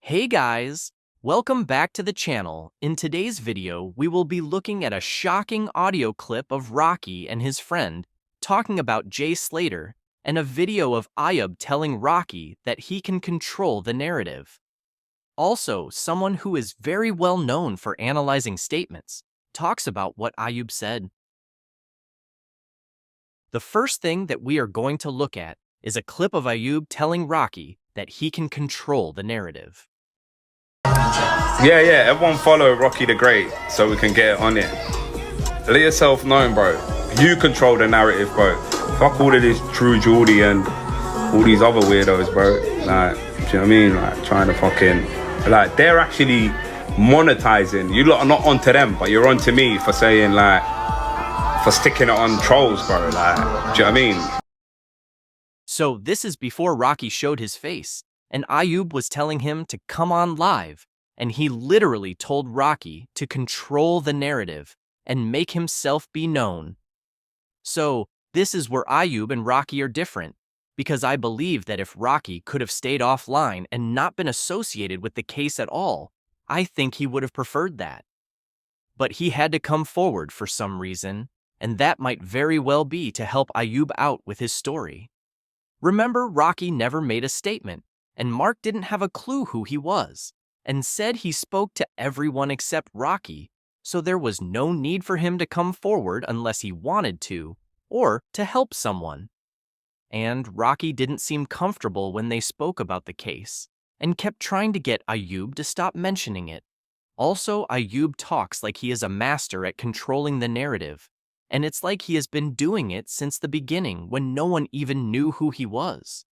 Hey guys! Welcome back to the channel. In today's video, we will be looking at a shocking audio clip of Rocky and his friend talking about Jay Slater and a video of Ayub telling Rocky that he can control the narrative. Also, someone who is very well known for analyzing statements talks about what Ayub said. The first thing that we are going to look at is a clip of Ayub telling Rocky that he can control the narrative. Yeah, everyone follow Rocky the Great so we can get on it. Let yourself known, bro. You control the narrative, bro. Fuck all of this True Geordie and all these other weirdos, bro. Like, do you know what I mean? Like, trying to fucking... Like, they're actually monetizing. You lot are not onto them, but you're onto me for saying, like... For sticking it on trolls, bro. Like, do you know what I mean? So this is before Rocky showed his face, and Ayub was telling him to come on live, and he literally told Rocky to control the narrative and make himself be known. So this is where Ayub and Rocky are different, because I believe that if Rocky could have stayed offline and not been associated with the case at all, I think he would have preferred that. But he had to come forward for some reason, and that might very well be to help Ayub out with his story. Remember, Rocky never made a statement, and Mark didn't have a clue who he was, and said he spoke to everyone except Rocky, so there was no need for him to come forward unless he wanted to, or to help someone. And Rocky didn't seem comfortable when they spoke about the case, and kept trying to get Ayub to stop mentioning it. Also, Ayub talks like he is a master at controlling the narrative, and it's like he has been doing it since the beginning when no one even knew who he was.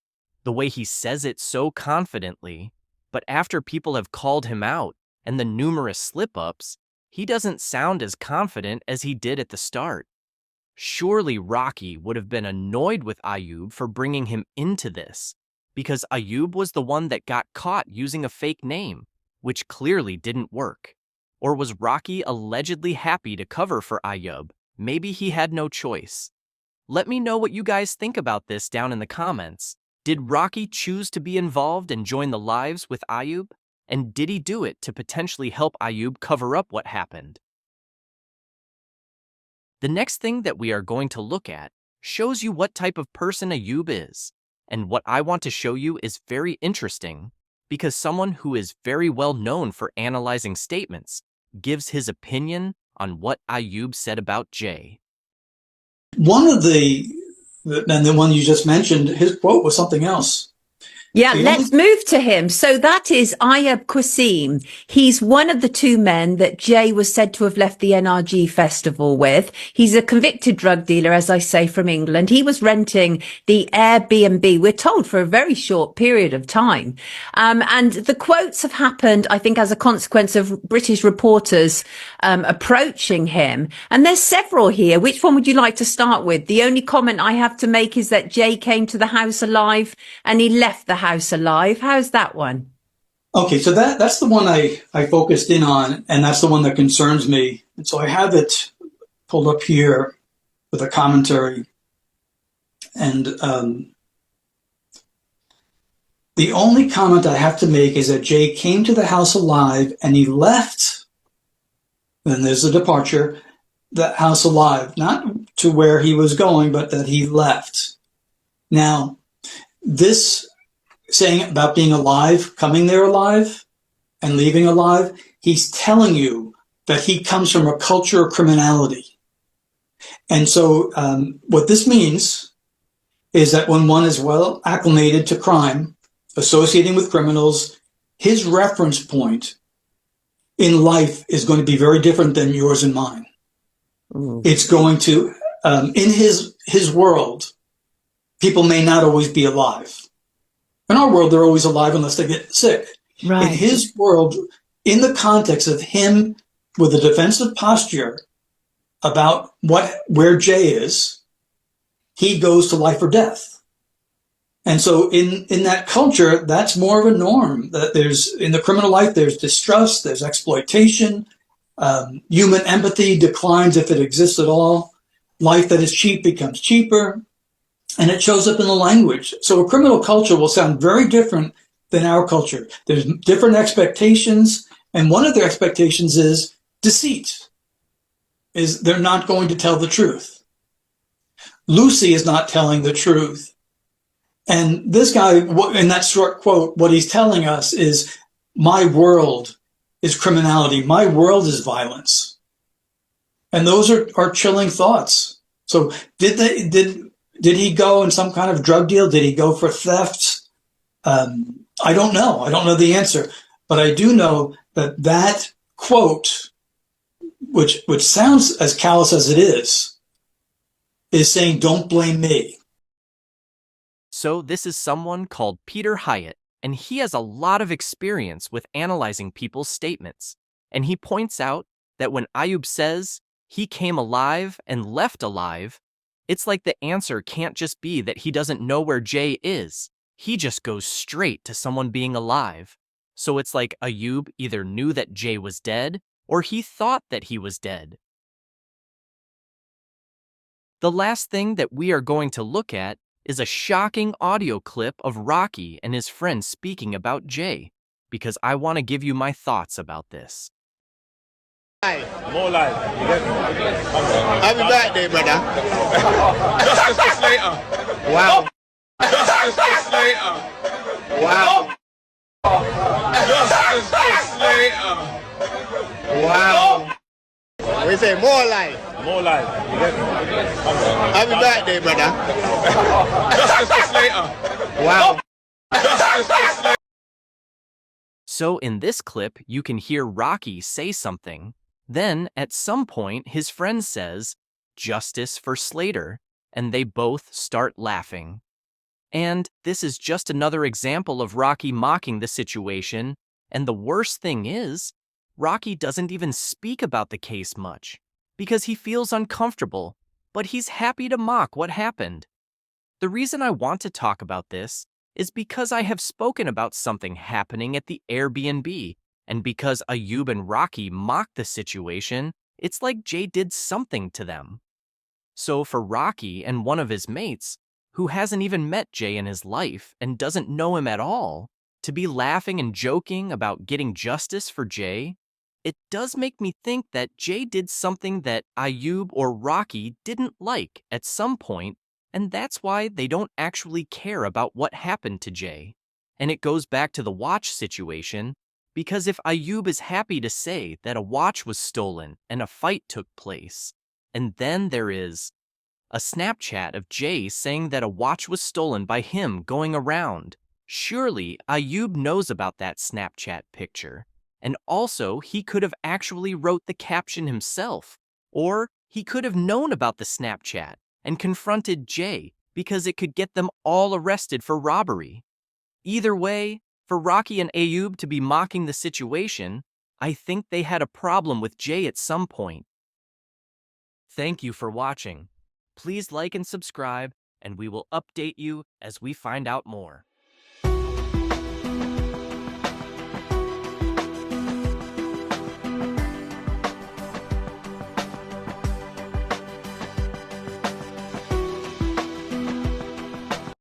The way he says it so confidently, but after people have called him out and the numerous slip-ups, he doesn't sound as confident as he did at the start. Surely Rocky would have been annoyed with Ayub for bringing him into this, because Ayub was the one that got caught using a fake name, which clearly didn't work. Or was Rocky allegedly happy to cover for Ayub? Maybe he had no choice. Let me know what you guys think about this down in the comments. Did Rocky choose to be involved and join the lives with Ayub? And did he do it to potentially help Ayub cover up what happened? The next thing that we are going to look at shows you what type of person Ayub is. And what I want to show you is very interesting, because someone who is very well known for analyzing statements gives his opinion on what Ayub said about Jay. One of and the one you just mentioned, his quote was something else. Yeah, let's move to him. So that is Ayub Qasim. He's one of the two men that Jay was said to have left the NRG festival with. He's a convicted drug dealer, as I say, from England. He was renting the Airbnb, we're told, for a very short period of time. And the quotes have happened, I think, as a consequence of British reporters approaching him. And there's several here. Which one would you like to start with? The only comment I have to make is that Jay came to the house alive and he left the house alive. How's that one? Okay, so that's the one I focused in on, and that's the one that concerns me. And so I have it pulled up here with a commentary. And the only comment I have to make is that Jay came to the house alive and he left. Then there's the departure, the house alive, not to where he was going, but that he left. Now, this saying about being alive, coming there alive, and leaving alive, he's telling you that he comes from a culture of criminality. And so what this means is that when one is well acclimated to crime, associating with criminals, his reference point in life is going to be very different than yours and mine. It's going to, in his world, people may not always be alive. In our world, they're always alive unless they get sick. Right. In his world, in the context of him with a defensive posture about where Jay is, he goes to life or death. And so in that culture, that's more of a norm. That in the criminal life, there's distrust, there's exploitation, human empathy declines if it exists at all. Life that is cheap becomes cheaper. And it shows up in the language. So a criminal culture will sound very different than our culture. There's different expectations, and one of their expectations is deceit. Is they're not going to tell the truth. Lucy is not telling the truth. And this guy, in that short quote, what he's telling us is, my world is criminality. My world is violence. And those are chilling thoughts. So did he go in some kind of drug deal? Did he go for theft? I don't know. I don't know the answer. But I do know that quote, which sounds as callous as it is saying, don't blame me. So this is someone called Peter Hyatt, and he has a lot of experience with analyzing people's statements. And he points out that when Ayub says he came alive and left alive, it's like the answer can't just be that he doesn't know where Jay is. He just goes straight to someone being alive. So it's like Ayub either knew that Jay was dead, or he thought that he was dead. The last thing that we are going to look at is a shocking audio clip of Rocky and his friend speaking about Jay, because I want to give you my thoughts about this. More life. Happy birthday, brother. Justice for Slater. Wow. Justice for Slater. Wow. Justice for Slater. Wow. We say more life. More life. Happy birthday, brother. Justice for Slater. Wow. Justice for Slater. So in this clip, you can hear Rocky say something. Then, at some point, his friend says, "Justice for Slater," and they both start laughing. And this is just another example of Rocky mocking the situation, and the worst thing is, Rocky doesn't even speak about the case much, because he feels uncomfortable, but he's happy to mock what happened. The reason I want to talk about this is because I have spoken about something happening at the Airbnb, and because Ayub and Rocky mocked the situation, it's like Jay did something to them. So for Rocky and one of his mates, who hasn't even met Jay in his life and doesn't know him at all, to be laughing and joking about getting justice for Jay, it does make me think that Jay did something that Ayub or Rocky didn't like at some point, and that's why they don't actually care about what happened to Jay. And it goes back to the watch situation, because if Ayub is happy to say that a watch was stolen and a fight took place, and then there is a Snapchat of Jay saying that a watch was stolen by him going around, surely Ayub knows about that Snapchat picture. And also, he could have actually wrote the caption himself, or he could have known about the Snapchat and confronted Jay because it could get them all arrested for robbery. Either way, for Rocky and Ayub to be mocking the situation, I think they had a problem with Jay at some point. Thank you for watching. Please like and subscribe, and we will update you as we find out more.